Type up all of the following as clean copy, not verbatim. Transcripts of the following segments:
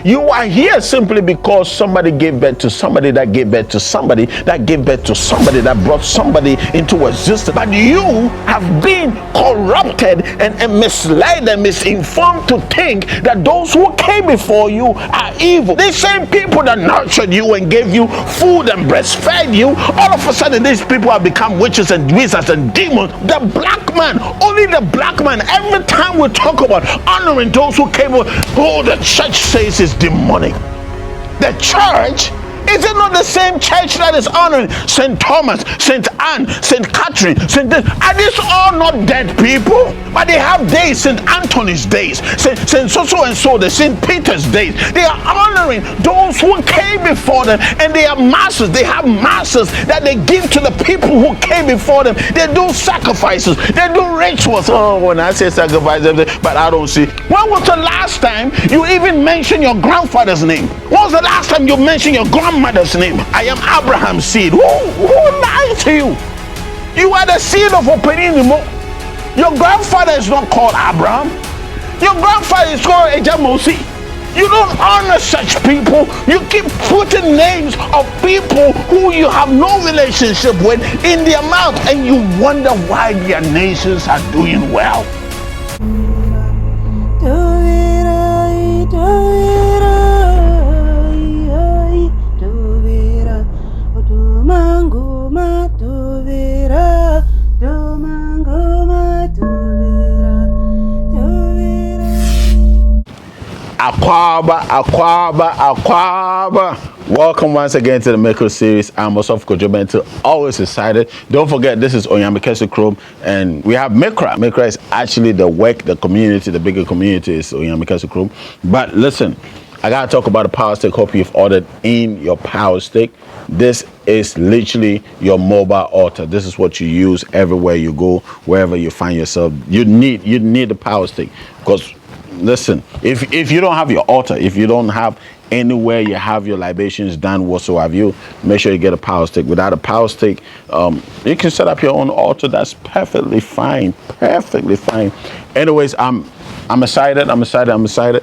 You are here simply because somebody gave birth to somebody that gave birth to somebody that gave birth to somebody that brought somebody into existence. But you have been corrupted and misled and misinformed to think that those who came before you are evil. These same people that nurtured you and gave you food and breastfed you, all of a sudden these people have become witches and wizards and demons. The black man, only the black man, every time we talk about honoring those who came, the church says is demonic. The church, is it not the same church that is honoring St. Thomas, St. Anne, St. Catherine, St. Are these all not dead people? But they have days, St. Anthony's days, St. so and so, the St. Peter's days. They are honoring those who came before them, and they are masses. They have masses that they give to the people who came before them. They do sacrifices, they do rituals. Oh, when I say sacrifice, but I don't see. When was the last time you even mentioned your grandfather's name? When was the last time you mentioned your grandmother's name? I am Abraham's seed. Who lied to you? You are the seed of Openimo. Your grandfather is not called Abraham. Your grandfather is called Ejamosi. You don't honor such people. You keep putting names of people who you have no relationship with in their mouth, and you wonder why their nations are doing well. Akwaba. Welcome once again to the Miracle Series. I'm Osof Kojobentu, always excited. Don't forget, this is Onyamikesu Chrome, and we have Mikra. Mikra is actually the community, the bigger community is Onyamikesu Chrome. But listen, I gotta talk about the power stick. Hope you've ordered in your power stick. This is literally your mobile altar. This is what you use everywhere you go, wherever you find yourself. You need the power stick, because listen, if you don't have your altar, if you don't have anywhere you have your libations done whatsoever, you make sure you get a power stick. Without a power stick, you can set up your own altar. That's perfectly fine. Anyways, I'm excited.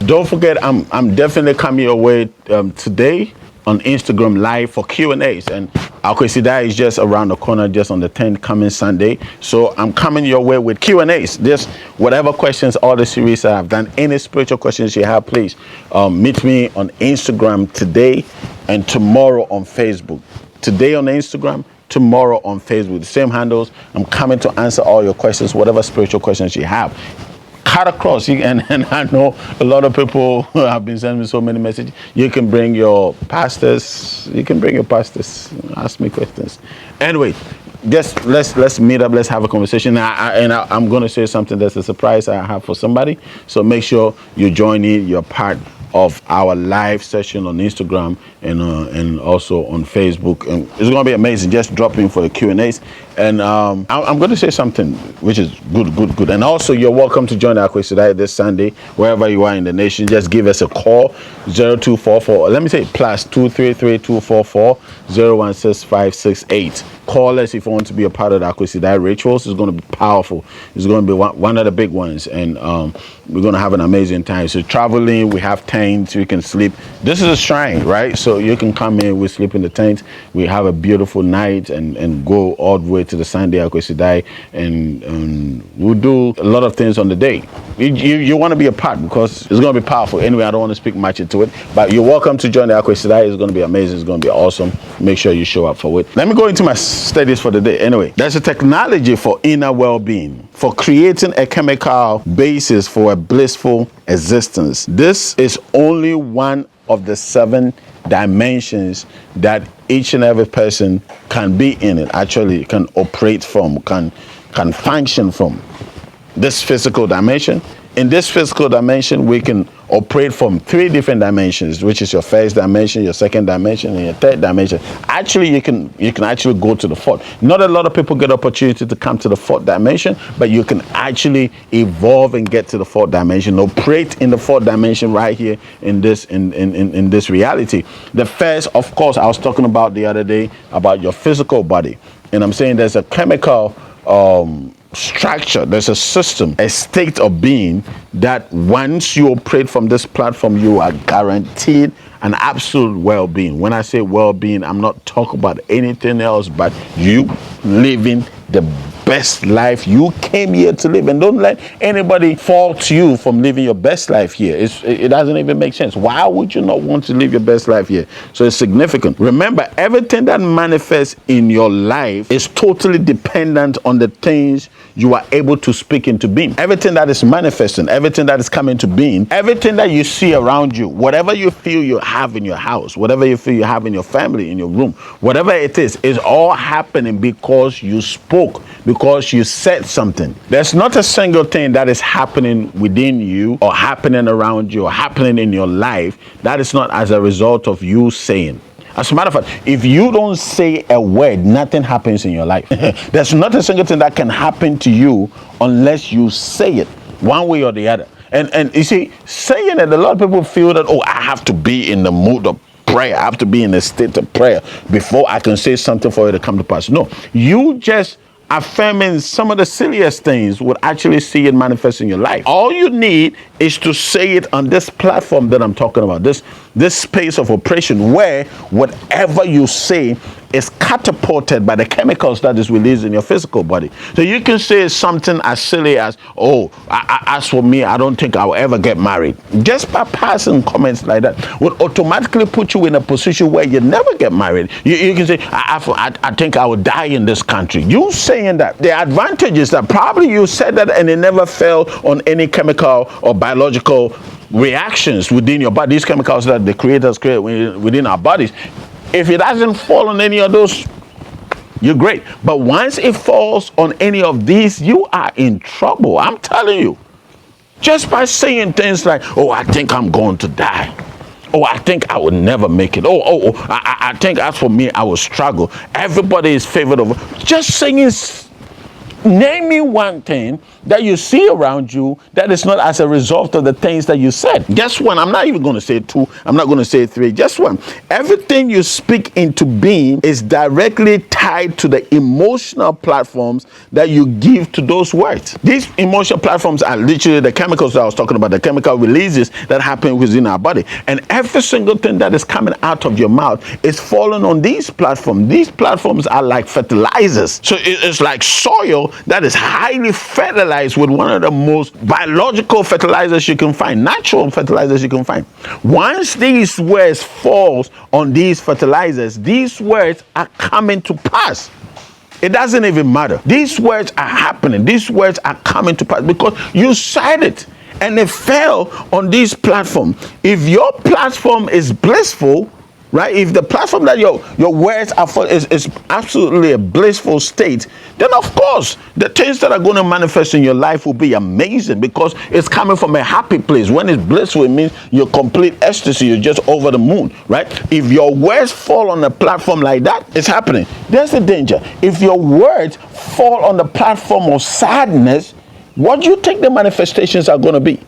Don't forget, I'm definitely coming your way today on Instagram Live for Q&As, and Akwesida is just around the corner, just on the 10th coming Sunday. So I'm coming your way with Q&As. Just whatever questions, all the series I have done, any spiritual questions you have, please meet me on Instagram today and tomorrow on Facebook. Today on Instagram, tomorrow on Facebook. The same handles. I'm coming to answer all your questions, whatever spiritual questions you have. Cut across, and I know a lot of people have been sending me so many messages. You can bring your pastors. Ask me questions. Anyway, just let's meet up. Let's have a conversation. I'm going to say something that's a surprise I have for somebody. So make sure you join in. You're part of our live session on Instagram and also on Facebook, and it's going to be amazing. Just drop in for the Q&As, and I'm going to say something which is good. And also, you're welcome to join our Akwesida this Sunday, wherever you are in the nation. Just give us a call, 0244. Let me say +233-244-016568. Call us if you want to be a part of the Akwesida rituals. It's going to be powerful. It's going to be one of the big ones, and we're going to have an amazing time. So traveling, we have tents, you can sleep. This is a shrine, right? So you can come in, we sleep in the tent. We have a beautiful night and go all the way to the Sunday Akwesida, and we'll do a lot of things on the day. You want to be a part, because it's going to be powerful. Anyway, I don't want to speak much into it, but you're welcome to join the Akwesida. It's going to be amazing. It's going to be awesome. Make sure you show up for it. Let me go into my studies for the day. Anyway, there's a technology for inner well-being, for creating a chemical basis for a blissful existence. This is only one of the 7 dimensions that each and every person can be in it, actually can operate from, can function from. This physical dimension. In this physical dimension, we can operate from 3 different dimensions, which is your first dimension, your second dimension, and your third dimension. Actually, you can actually go to the 4th. Not a lot of people get opportunity to come to the 4th dimension, but you can actually evolve and get to the 4th dimension, operate in the 4th dimension right here in this in this reality. The first, of course, I was talking about the other day about your physical body, and I'm saying there's a chemical structure, there's a system, a state of being that once you operate from this platform, you are guaranteed an absolute well-being. When I say well-being, I'm not talking about anything else but you living the best life you came here to live. And don't let anybody fault you from living your best life here. It doesn't even make sense. Why would you not want to live your best life here? So it's significant. Remember, everything that manifests in your life is totally dependent on the things you are able to speak into being. Everything that is manifesting, everything that is coming to being, everything that you see around you, whatever you feel you have in your house, whatever you feel you have in your family, in your room, whatever it is all happening because you spoke, because you said something. There's not a single thing that is happening within you or happening around you or happening in your life that is not as a result of you saying. As a matter of fact, if you don't say a word, nothing happens in your life. There's not a single thing that can happen to you unless you say it, one way or the other. And you see, saying it, a lot of people feel that, oh, I have to be in the mood of prayer. I have to be in a state of prayer before I can say something for it to come to pass. No, you just affirming some of the silliest things would actually see it manifest in your life. All you need is to say it on this platform that I'm talking about, this space of operation where whatever you say is catapulted by the chemicals that is released in your physical body. So you can say something as silly as, oh, as for me, I don't think I'll ever get married. Just by passing comments like that would automatically put you in a position where you never get married. You can say, I think I will die in this country. You saying that. The advantage is that probably you said that and it never fell on any chemical or biological reactions within your body. These chemicals that the creators create within our bodies. If it doesn't fall on any of those, you're great. But once it falls on any of these, you are in trouble. I'm telling you. Just by saying things like, oh, I think I'm going to die. Oh, I think I will never make it. I think as for me, I will struggle. Everybody is favored of. Just saying, name me one thing that you see around you that is not as a result of the things that you said. Just one. I'm not even going to say two. I'm not going to say three. Just one. Everything you speak into being is directly tied to the emotional platforms that you give to those words. These emotional platforms are literally the chemicals that I was talking about, the chemical releases that happen within our body. And every single thing that is coming out of your mouth is falling on these platforms. These platforms are like fertilizers. So it's like soil that is highly fertilized with one of the most biological fertilizers you can find, natural fertilizers you can find. Once these words falls on these fertilizers, these words are coming to pass. It doesn't even matter. These words are happening. These words are coming to pass because you said it and it fell on this platform. If your platform is blissful, right? If the platform that your words are for is absolutely a blissful state, then of course the things that are going to manifest in your life will be amazing because it's coming from a happy place. When it's blissful, it means you're complete ecstasy. You're just over the moon, right? If your words fall on a platform like that, it's happening. There's the danger. If your words fall on the platform of sadness, what do you think the manifestations are going to be?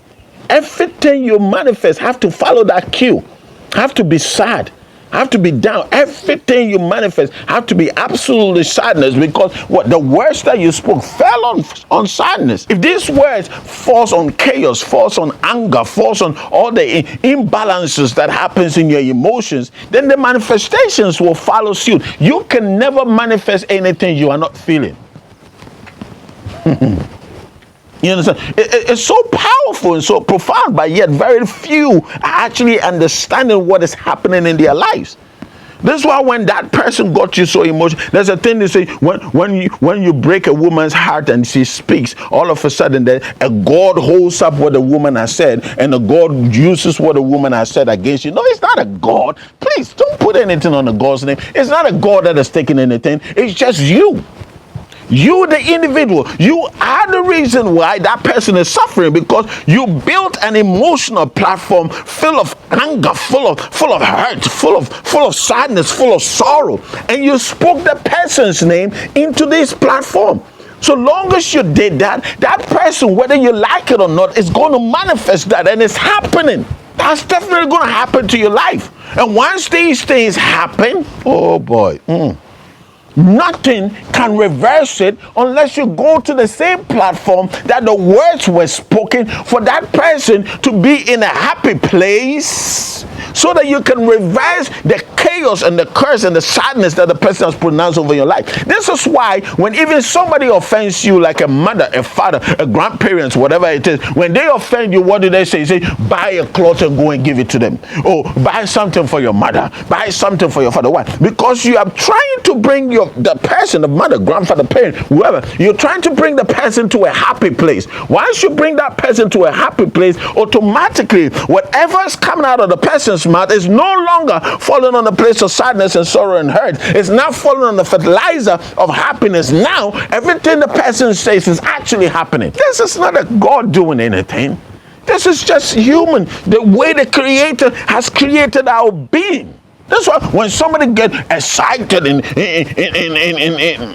Everything you manifest have to follow that cue. Have to be sad. Have to be down. Everything you manifest have to be absolutely sadness because what the words that you spoke fell on sadness. If these words falls on chaos, falls on anger, falls on all the imbalances that happens in your emotions, then the manifestations will follow suit. You can never manifest anything you are not feeling. You understand? It's so powerful and so profound, but yet very few are actually understanding what is happening in their lives. This is why when that person got you so emotional, there's a thing they say, when you break a woman's heart and she speaks, all of a sudden a God holds up what the woman has said and a God uses what the woman has said against you. No, it's not a God. Please don't put anything on a God's name. It's not a God that has taken anything. It's just you. You, the individual, you are the reason why that person is suffering because you built an emotional platform full of anger, full of hurt, full of sadness, full of sorrow, and you spoke the person's name into this platform. So long as you did that, that person, whether you like it or not, is going to manifest that, and it's happening. That's definitely going to happen to your life. And once these things happen, oh boy. Nothing can reverse it unless you go to the same platform that the words were spoken for that person to be in a happy place, so that you can reverse the chaos and the curse and the sadness that the person has pronounced over your life. This is why when even somebody offends you, like a mother, a father, a grandparents, whatever it is, when they offend you, what do they say? Say, buy a cloth and go and give it to them. Oh, buy something for your mother, buy something for your father. Why? Because you are trying to bring the person, the mother, grandfather, parent, whoever, you're trying to bring the person to a happy place. Once you bring that person to a happy place, automatically whatever is coming out of the person's mouth is no longer falling on the place of sadness and sorrow and hurt. It's now falling on the fertilizer of happiness. Now everything the person says is actually happening. This is not a God doing anything. This is just human, the way the Creator has created our being. That's why when somebody gets excited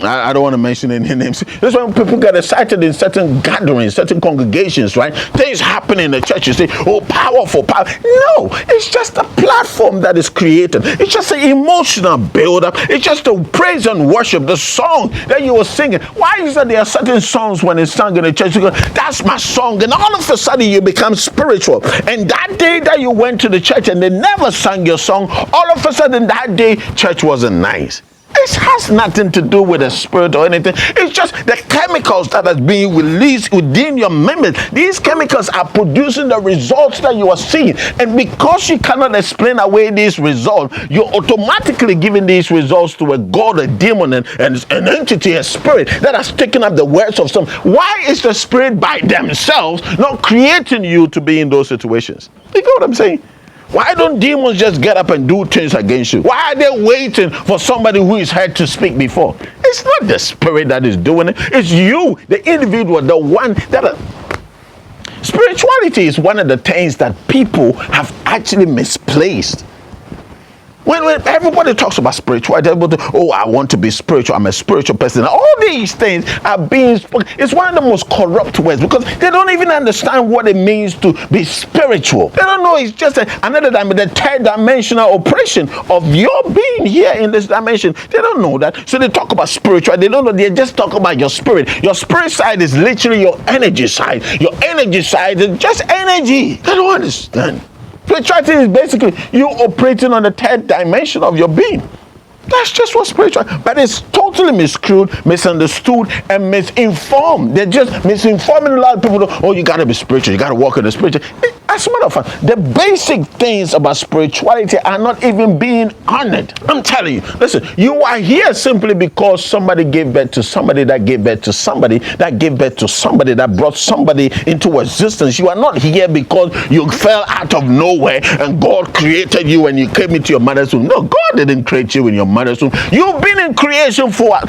I don't want to mention any names. That's why when people get excited in certain gatherings, certain congregations, right? Things happen in the church. You say, oh, powerful, power. No, it's just a platform that is created. It's just an emotional build-up. It's just the praise and worship, the song that you were singing. Why is that there are certain songs when it's sung in the church, you go, that's my song, and all of a sudden you become spiritual. And that day that you went to the church and they never sang your song, all of a sudden that day church wasn't nice. It has nothing to do with the spirit or anything. It's just the chemicals that are being released within your members. These chemicals are producing the results that you are seeing. And because you cannot explain away these results, you're automatically giving these results to a god, a demon, and an entity, a spirit that has taken up the words of some. Why is the spirit by themselves not creating you to be in those situations? You get what I'm saying? Why don't demons just get up and do things against you? Why are they waiting for somebody who is heard to speak before? It's not the spirit that is doing it. It's you, the individual, the one that... Spirituality is one of the things that people have actually misplaced. When everybody talks about spirituality, oh, I want to be spiritual, I'm a spiritual person. All these things are being spoken. It's one of the most corrupt words because they don't even understand what it means to be spiritual. They don't know it's just another dimension, the third dimensional operation of your being here in this dimension. They don't know that. So they talk about spiritual. They don't know. They just talk about your spirit. Your spirit side is literally your energy side. Your energy side is just energy. They don't understand. Spirituality is basically you operating on the third dimension of your being. That's just what spiritual, but it's totally misconstrued, misunderstood, and misinformed. They're just misinforming a lot of people. Oh, you got to be spiritual. You got to walk in the spiritual. As a matter of fact, the basic things about spirituality are not even being honored. I'm telling you. Listen, you are here simply because somebody gave birth to somebody that gave birth to somebody that gave birth to somebody that brought somebody into existence. You are not here because you fell out of nowhere and God created you and you came into your mother's womb. No, God didn't create you in your mother's womb. You've been in creation for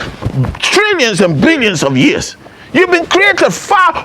trillions and billions of years. You've been created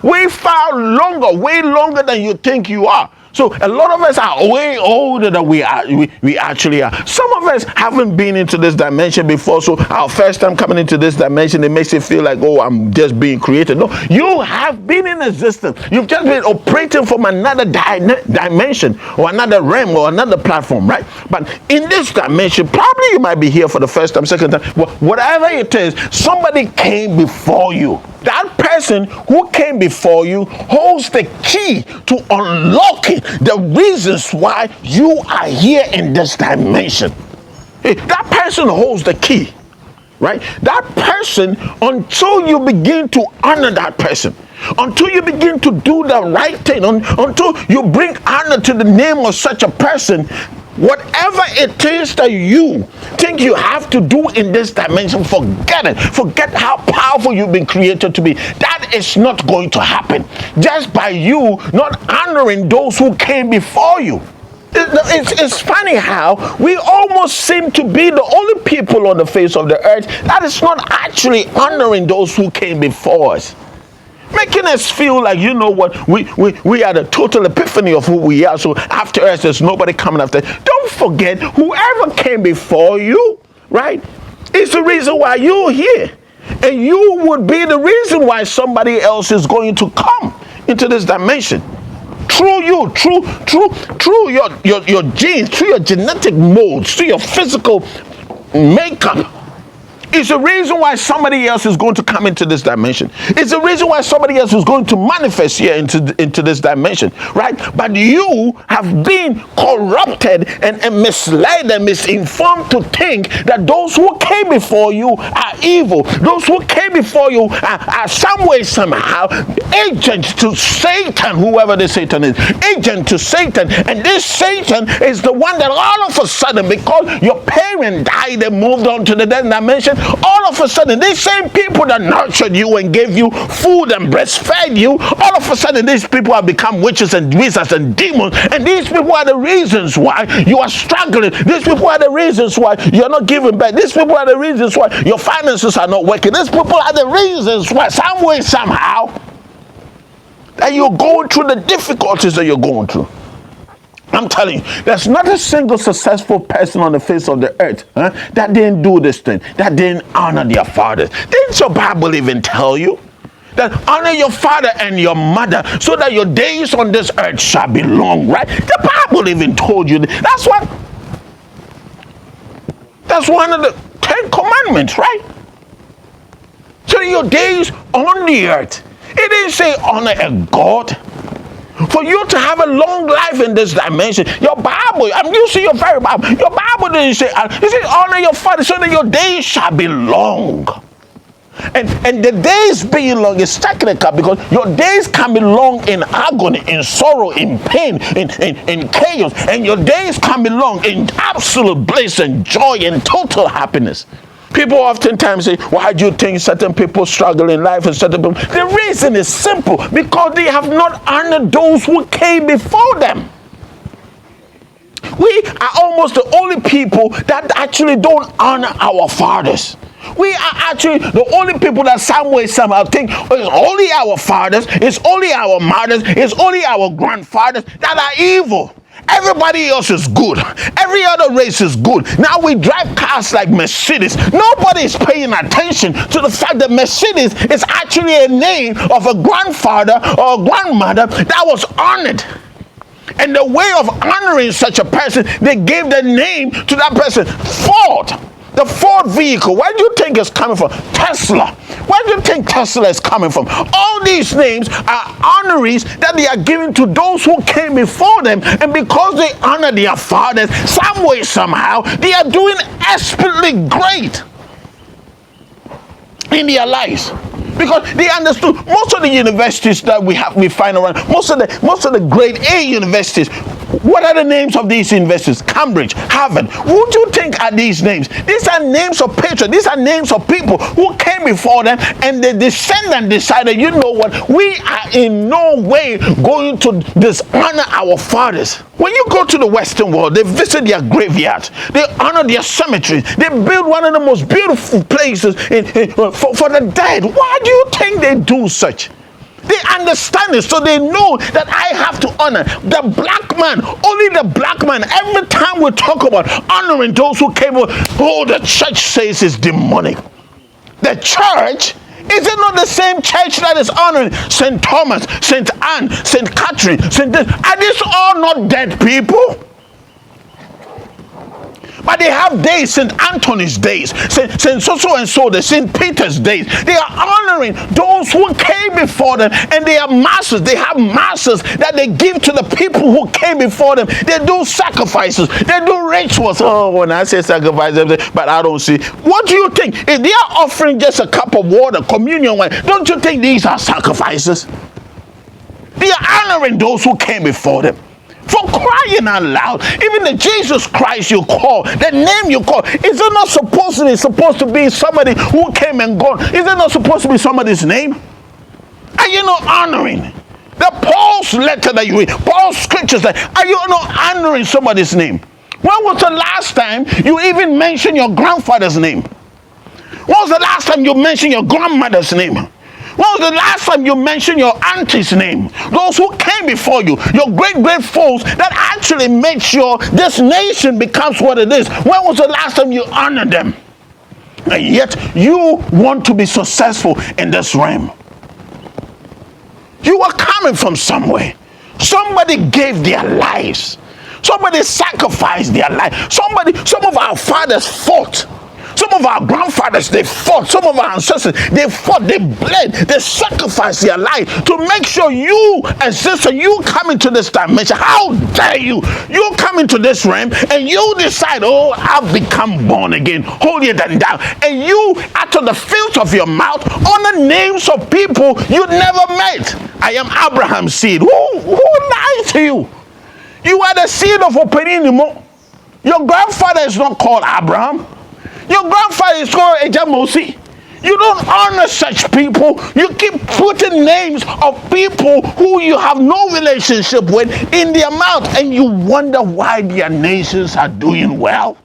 way longer than you think you are. So a lot of us are way older than we actually are. Some of us haven't been into this dimension before, so our first time coming into this dimension, it makes it feel like, oh, I'm just being created. No, you have been in existence. You've just been operating from another dimension or another realm or another platform, right? But in this dimension, probably you might be here for the first time, second time, whatever it is, somebody came before you. That person who came before you holds the key to unlocking the reasons why you are here in this dimension. That person holds the key, right? That person, until you begin to honor that person, until you begin to do the right thing, until you bring honor to the name of such a person, whatever it is that you think you have to do in this dimension, forget it. Forget how powerful you've been created to be. That is not going to happen just by you not honoring those who came before you. It's funny how we almost seem to be the only people on the face of the earth that is not actually honoring those who came before us. Making us feel like, you know what, we are the total epiphany of who we are. So after us, there's nobody coming after. Don't forget, whoever came before you, right, is the reason why you're here. And you would be the reason why somebody else is going to come into this dimension. Through you, through your genes, through your genetic modes, through your physical makeup. It's the reason why somebody else is going to come into this dimension. It's the reason why somebody else is going to manifest here into this dimension, right? But you have been corrupted and misled and misinformed to think that those who came before you are evil. Those who came before you are some way, somehow, agents to Satan, whoever this Satan is, agent to Satan. And this Satan is the one that all of a sudden, because your parent died and moved on to the dead dimension, all of a sudden, these same people that nurtured you and gave you food and breastfed you, all of a sudden, these people have become witches and wizards and demons. And these people are the reasons why you are struggling. These people are the reasons why you're not giving back. These people are the reasons why your finances are not working. These people are the reasons why, some way, somehow, that you're going through the difficulties that you're going through. I'm telling you, there's not a single successful person on the face of the earth that didn't do this thing, that didn't honor their fathers. Didn't your Bible even tell you that honor your father and your mother so that your days on this earth shall be long, right? The Bible even told you that. That's one of the 10 commandments, right? So your days on the earth. It didn't say honor a God. For you to have a long life in this dimension, your Bible, I'm using your very Bible, your Bible didn't say, it said honor your father so that your days shall be long. And the days being long is technical because your days can be long in agony, in sorrow, in pain, in chaos. And your days can be long in absolute bliss and joy and total happiness. People oftentimes say, why do you think certain people struggle in life and certain people? The reason is simple, because they have not honored those who came before them. We are almost the only people that actually don't honor our fathers. We are actually the only people that some way, somehow think it's only our fathers, it's only our mothers, it's only our grandfathers that are evil. Everybody else is good. Every other race is good. Now we drive cars like Mercedes. Nobody is paying attention to the fact that Mercedes is actually a name of a grandfather or a grandmother that was honored. And the way of honoring such a person, they gave the name to that person. Ford. The Ford vehicle, where do you think it's coming from? Tesla. Where do you think Tesla is coming from? All these names are honorees that they are giving to those who came before them. And because they honor their fathers, some way, somehow, they are doing expertly great in their lives. Because they understood most of the universities that we find around, most of the grade A universities, what are the names of these universities? Cambridge, Harvard. Who do you think are these names? These are names of patriots. These are names of people who came before them, and the descendant decided, you know what, we are in no way going to dishonor our fathers. When you go to the Western world, they visit their graveyards, they honor their cemeteries, they build one of the most beautiful places for the dead. Why do you think they do such? They understand it, so they know that I have to honor the black man, only the black man. Every time we talk about honoring those who came, the church says it's demonic. The church, is it not the same church that is honoring St. Thomas, St. Anne, St. Catherine, are these all not dead people? But they have days, St. Anthony's days, St. so-and-so, the St. Peter's days. They are honoring those who came before them, and they are masses. They have masses that they give to the people who came before them. They do sacrifices. They do rituals. Oh, when I say sacrifices, but I don't see. What do you think? If they are offering just a cup of water, communion wine, don't you think these are sacrifices? They are honoring those who came before them. For crying out loud, even the Jesus Christ you call, the name you call, is it not supposed to be somebody who came and gone? Is it not supposed to be somebody's name? Are you not honoring? The Paul's letter that you read, Paul's scriptures, are you not honoring somebody's name? When was the last time you even mentioned your grandfather's name? When was the last time you mentioned your grandmother's name? When was the last time you mentioned your auntie's name? Those who came before you, your great folks that actually made sure this nation becomes what it is. When was the last time you honored them? And yet you want to be successful in this realm. You are coming from somewhere. Somebody gave their lives. Somebody sacrificed their life. Some of our fathers fought. Some of our grandfathers, they fought. Some of our ancestors, they fought, they bled, they sacrificed their life to make sure you and sister, you come into this dimension. How dare you? You come into this realm and you decide, oh, I've become born again, holier than thou. And you, out of the filth of your mouth, honor names of people you never met. I am Abraham's seed. Who lied to you? You are the seed of Openimo. Your grandfather is not called Abraham. Your grandfather is called Ejamosi. You don't honor such people. You keep putting names of people who you have no relationship with in their mouth, and you wonder why their nations are doing well.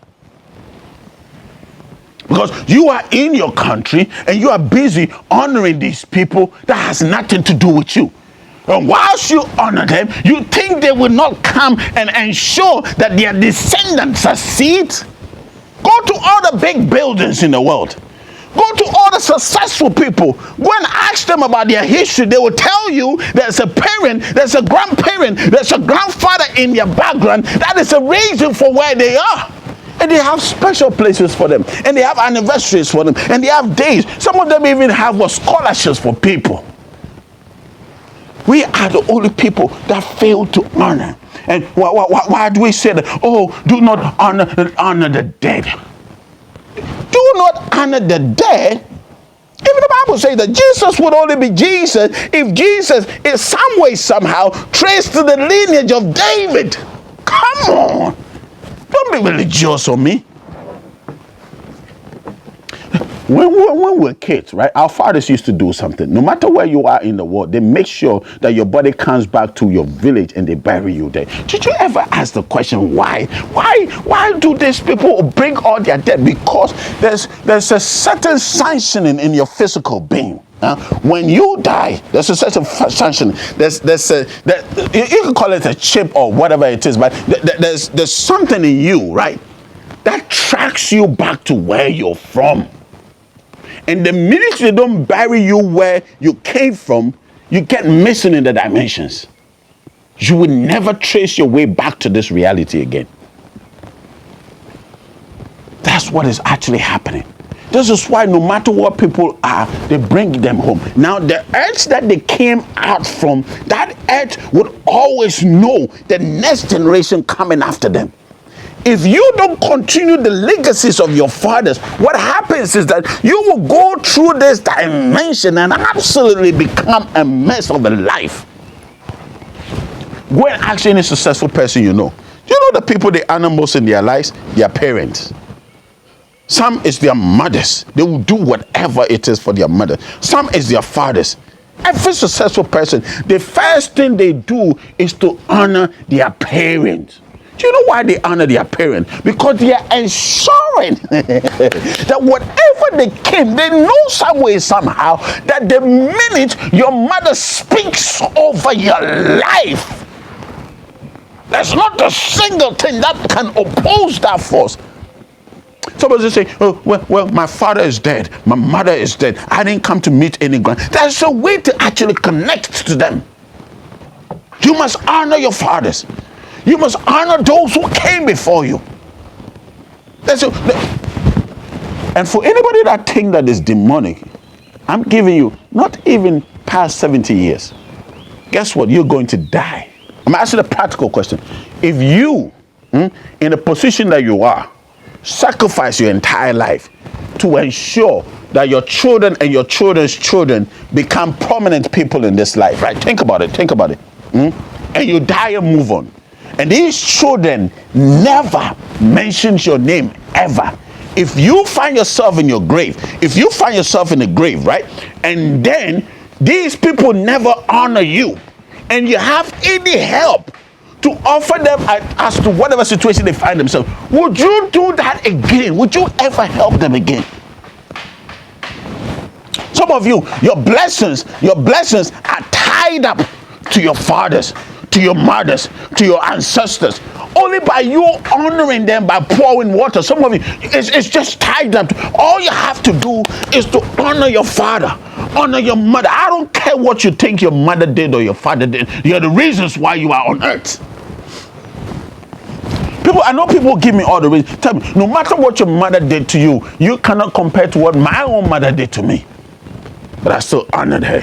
Because you are in your country and you are busy honoring these people that has nothing to do with you. And whilst you honor them, you think they will not come and ensure that their descendants succeed? Go to all the big buildings in the world. Go to all the successful people. Go and ask them about their history. They will tell you there's a parent, there's a grandparent, there's a grandfather in their background. That is a reason for where they are. And they have special places for them. And they have anniversaries for them. And they have days. Some of them even have scholarships for people. We are the only people that fail to honor. And why do we say that? Oh, do not honor the dead. Do not honor the dead. Even the Bible says that Jesus would only be Jesus if Jesus is some way, somehow traced to the lineage of David. Come on. Don't be religious on me. When we were kids, right, our fathers used to do something. No matter where you are in the world, they make sure that your body comes back to your village and they bury you there. Did you ever ask the question why? Why do these people bring all their dead? Because there's a certain sanctioning in your physical being. When you die, there's a certain sanctioning. You can call it a chip or whatever it is, but there's something in you, right, that tracks you back to where you're from. And the minute they don't bury you where you came from, you get missing in the dimensions. You will never trace your way back to this reality again. That's what is actually happening. This is why no matter what people are, they bring them home. Now, the earth that they came out from, that earth would always know the next generation coming after them. If you don't continue the legacies of your fathers, what happens is that you will go through this dimension and absolutely become a mess of a life. Go and ask any successful person you know. You know the people they honor most in their lives? Their parents. Some is their mothers. They will do whatever it is for their mother. Some is their fathers. Every successful person, the first thing they do is to honor their parents. Do you know why they honor their parents? Because they are ensuring that whatever they came, they know some way, somehow, that the minute your mother speaks over your life, there's not a single thing that can oppose that force. Somebody will say, oh, well, my father is dead. My mother is dead. I didn't come to meet any grand. There's a way to actually connect to them. You must honor your fathers. You must honor those who came before you. And for anybody that think that is demonic, I'm giving you not even past 70 years. Guess what? You're going to die. I'm asking a practical question. If you, in the position that you are, sacrifice your entire life to ensure that your children and your children's children become prominent people in this life, right? Think about it. And you die and move on. And these children never mentions your name ever. If you find yourself in your grave, if you find yourself in the grave, right? And then these people never honor you, and you have any help to offer them as to whatever situation they find themselves, would you do that again? Would you ever help them again? Some of you, your blessings are tied up to your fathers, to your mothers, to your ancestors, only by you honoring them by pouring water. Some of you, it's just tied up. All you have to do is to honor your father, honor your mother. I don't care what you think your mother did or your father did. You're the reasons why you are on earth. People, I know people give me all the reasons. Tell me, no matter what your mother did to you, you cannot compare to what my own mother did to me. But I still honored her.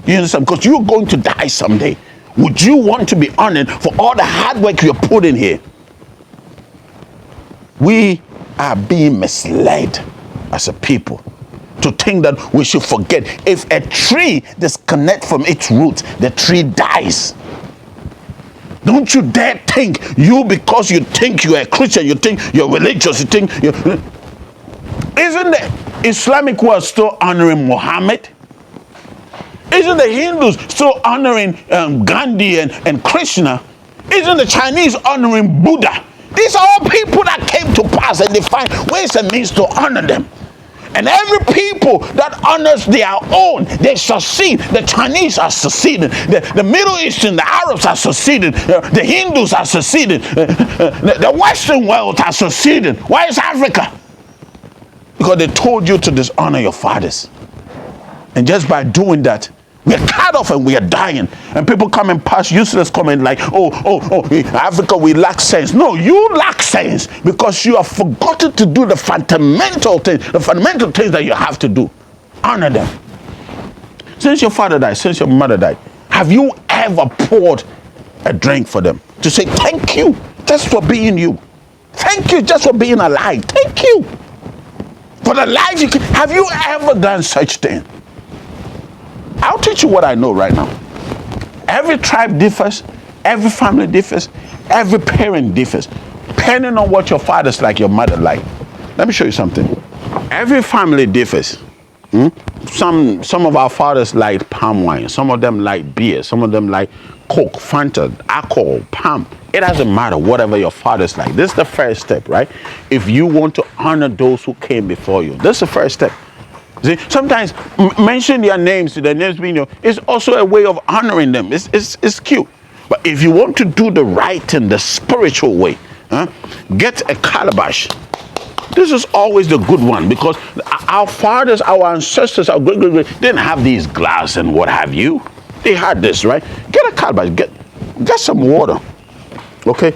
You understand? Because you're going to die someday. Would you want to be honored for all the hard work you put in here? We are being misled as a people to think that we should forget. If a tree disconnects from its roots, the tree dies. Don't you dare think because you think you're a Christian, you think you're religious, you think you're... Isn't the Islamic world still honoring Muhammad? Isn't the Hindus still honoring Gandhi and Krishna? Isn't the Chinese honoring Buddha? These are all people that came to pass and they find ways and means to honor them. And every people that honors their own, they succeed. The Chinese are succeeding. The Middle Eastern, the Arabs are succeeding. The Hindus are succeeding. The Western world are succeeding. Why is Africa? Because they told you to dishonor your fathers. And just by doing that, we're cut off and we are dying. And people come and pass useless comment like, oh, Africa, we lack sense. No, you lack sense because you have forgotten to do the fundamental things that you have to do. Honor them. Since your father died, since your mother died, have you ever poured a drink for them to say thank you just for being you? Thank you just for being alive. Thank you for the life you can. Have you ever done such thing? I'll teach you what I know right now. Every tribe differs, every family differs, every parent differs, depending on what your father's like, your mother like. Let me show you something. Every family differs. Some of our fathers like palm wine, some of them like beer, some of them like Coke, Fanta, alcohol, palm. It doesn't matter, whatever your father's like. This is the first step, right? If you want to honor those who came before you, this is the first step. See, sometimes mention their names, being is also a way of honoring them. It's cute. But if you want to do the right thing, the spiritual way, get a calabash. This is always the good one because our fathers, our ancestors, our great didn't have these glass and what have you. They had this, right? Get a calabash. Get some water. Okay?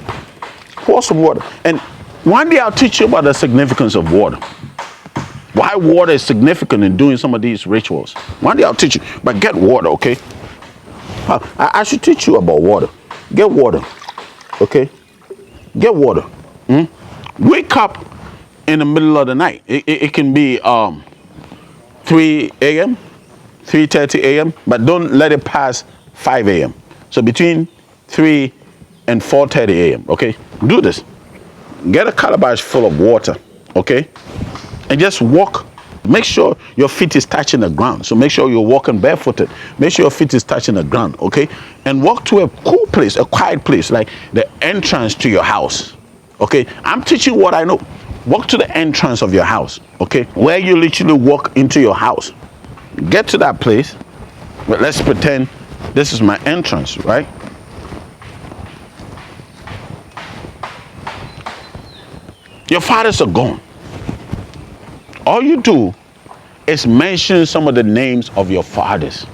Pour some water. And one day I'll teach you about the significance of water. Why water is significant in doing some of these rituals. One day I'll teach you, but get water, okay? I should teach you about water. Get water, okay? Get water. Wake up in the middle of the night. It can be 3 a.m., 3:30 a.m., but don't let it pass 5 a.m. So between 3 and 4:30 a.m., okay? Do this. Get a calabash full of water, okay? And just walk. Make sure your feet is touching the ground. So make sure you're walking barefooted. Make sure your feet is touching the ground, okay? And walk to a cool place, a quiet place, like the entrance to your house, okay? I'm teaching what I know. Walk to the entrance of your house, okay? Where you literally walk into your house. Get to that place. But let's pretend this is my entrance, right? Your fathers are gone. All you do is mention some of the names of your fathers,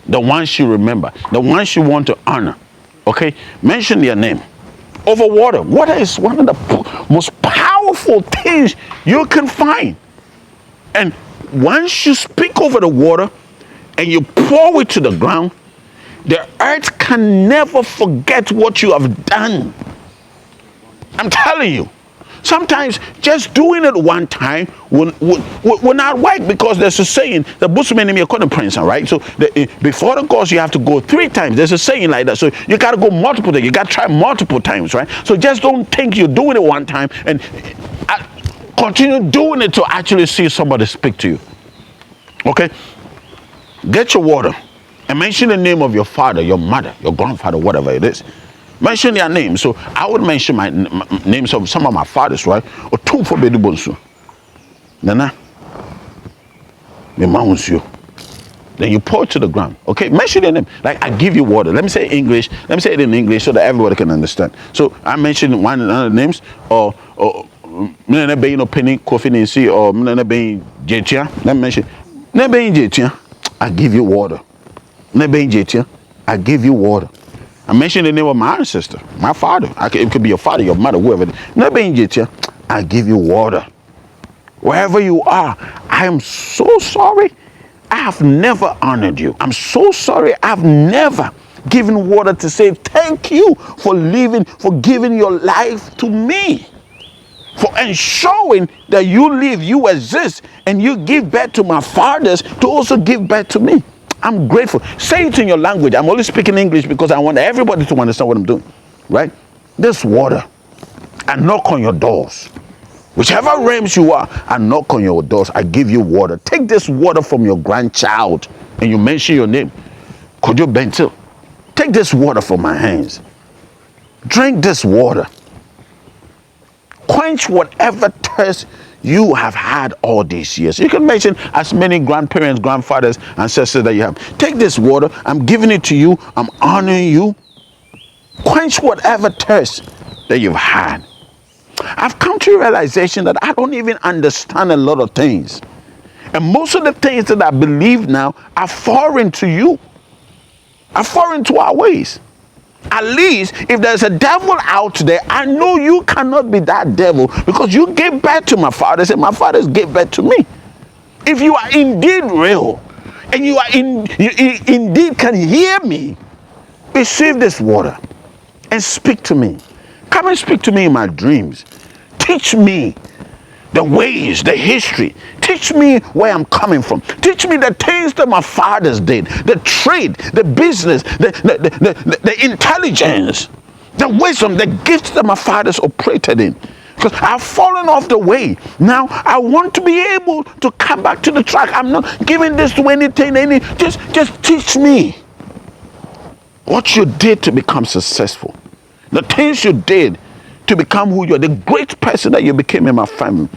the ones you remember, the ones you want to honor, okay? Mention their name. Over water. Water is one of the most powerful things you can find. And once you speak over the water and you pour it to the ground, the earth can never forget what you have done. I'm telling you. Sometimes just doing it one time will not work because there's a saying, the Busman name according to Prince, right? So before the course, you have to go 3 times. There's a saying like that. So you got to go multiple times. You got to try multiple times, right? So just don't think you're doing it one time and continue doing it to actually see somebody speak to you. Okay? Get your water and mention the name of your father, your mother, your grandfather, whatever it is. Mention their names. So I would mention my names of some of my fathers, right? Or two for baby bonsu. Nana, me you. Then you pour it to the ground. Okay, mention their name. Like I give you water. Let me say English. Let me say it in English so that everybody can understand. So I mentioned one another names or me be no penny coffee nancy or me be jetia. Let me mention. Ne be jetia. I give you water. Ne be jetia. I give you water. I mention the name of my ancestor, my father. It could be your father, your mother, whoever. I give you water. Wherever you are, I am so sorry. I have never honored you. I'm so sorry. I've never given water to say thank you for living, for giving your life to me, for ensuring that you live, you exist, and you give back to my fathers to also give back to me. I'm grateful. Say it in your language. I'm only speaking English because I want everybody to understand what I'm doing, right? This water, I knock on your doors. Whichever realms you are, I knock on your doors. I give you water. Take this water from your grandchild, and you mention your name, Kojo Bentil. Take this water from my hands. Drink this water. Quench whatever thirst you have had all these years. You can mention as many grandparents, grandfathers, ancestors that you have. Take this water. I'm giving it to you. I'm honoring you. Quench whatever thirst that you've had. I've come to a realization that I don't even understand a lot of things. And most of the things that I believe now are foreign to you, are foreign to our ways. At least if there's a devil out there, I know you cannot be that devil because you gave birth to my fathers and my fathers gave birth to me. If you are indeed real and you indeed can hear me, receive this water and speak to me. Come and speak to me in my dreams. Teach me the ways, the history. Teach me where I'm coming from. Teach me the things that my fathers did, the trade, the business, the intelligence, the wisdom, the gifts that my fathers operated in. Because I've fallen off the way. Now I want to be able to come back to the track. I'm not giving this to anything. Just teach me what you did to become successful. The things you did to become who you are, the great person that you became in my family,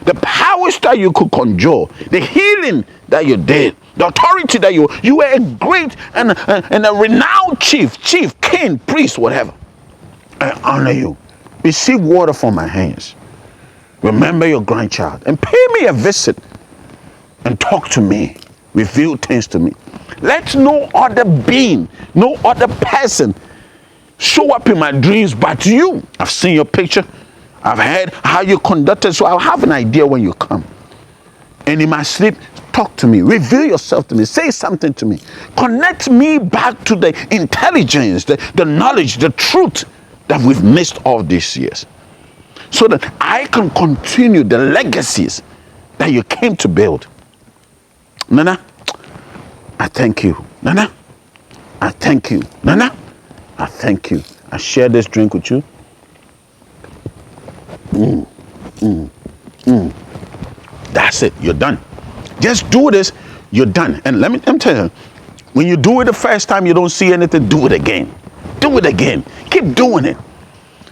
the powers that you could conjure, the healing that you did, the authority that you were a great and a renowned chief, king, priest, whatever. I honor you. Receive water from my hands. Remember your grandchild and pay me a visit and talk to me. Reveal things to me. Let no other being, no other person show up in my dreams but you. I've seen your picture. I've heard how you conducted, so I'll have an idea when you come. And in my sleep, talk to me. Reveal yourself to me. Say something to me. Connect me back to the intelligence, the knowledge, the truth that we've missed all these years. So that I can continue the legacies that you came to build. Nana, I thank you. Nana, I thank you. Nana, I thank you. I share this drink with you. That's it. You're done. Just do this. You're done. And let me tell you, when you do it the first time, you don't see anything, do it again. Do it again. Keep doing it.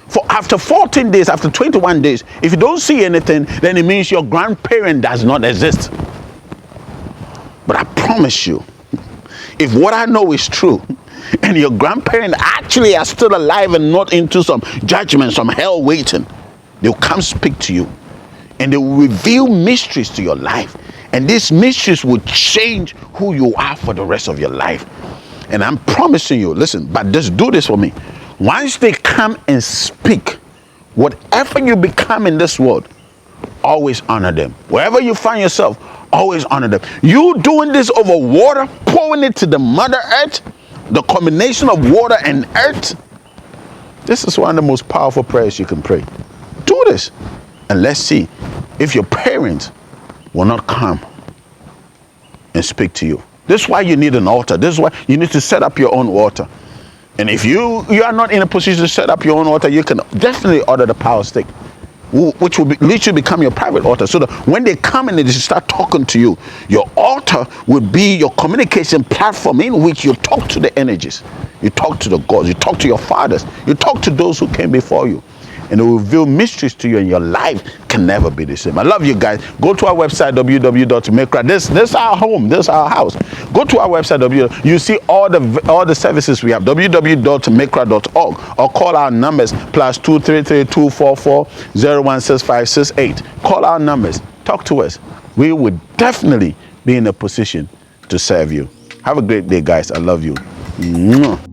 For after 14 days, after 21 days, if you don't see anything, then it means your grandparent does not exist. But I promise you, if what I know is true, and your grandparents actually are still alive and not into some judgment, some hell waiting, they'll come speak to you and they will reveal mysteries to your life. And these mysteries will change who you are for the rest of your life. And I'm promising you, listen, but just do this for me. Once they come and speak, whatever you become in this world, always honor them. Wherever you find yourself, always honor them. You doing this over water, pouring it to the Mother Earth, the combination of water and earth, this is one of the most powerful prayers you can pray. Do this and let's see if your parents will not come and speak to you. This is why you need an altar. This is why you need to set up your own altar. And if you are not in a position to set up your own altar, you can definitely order the power stick, which will literally become your private altar, so that when they come and they start talking to you, your altar will be your communication platform in which you talk to the energies, you talk to the gods, you talk to your fathers, you talk to those who came before you, and it will reveal mysteries to you, and your life can never be the same. I love you guys. Go to our website, www.makera. This is our home. This is our house. Go to our website, you see all the services we have, www.makera.org, or call our numbers, +233 244 016568. Call our numbers. Talk to us. We would definitely be in a position to serve you. Have a great day, guys. I love you. Mwah.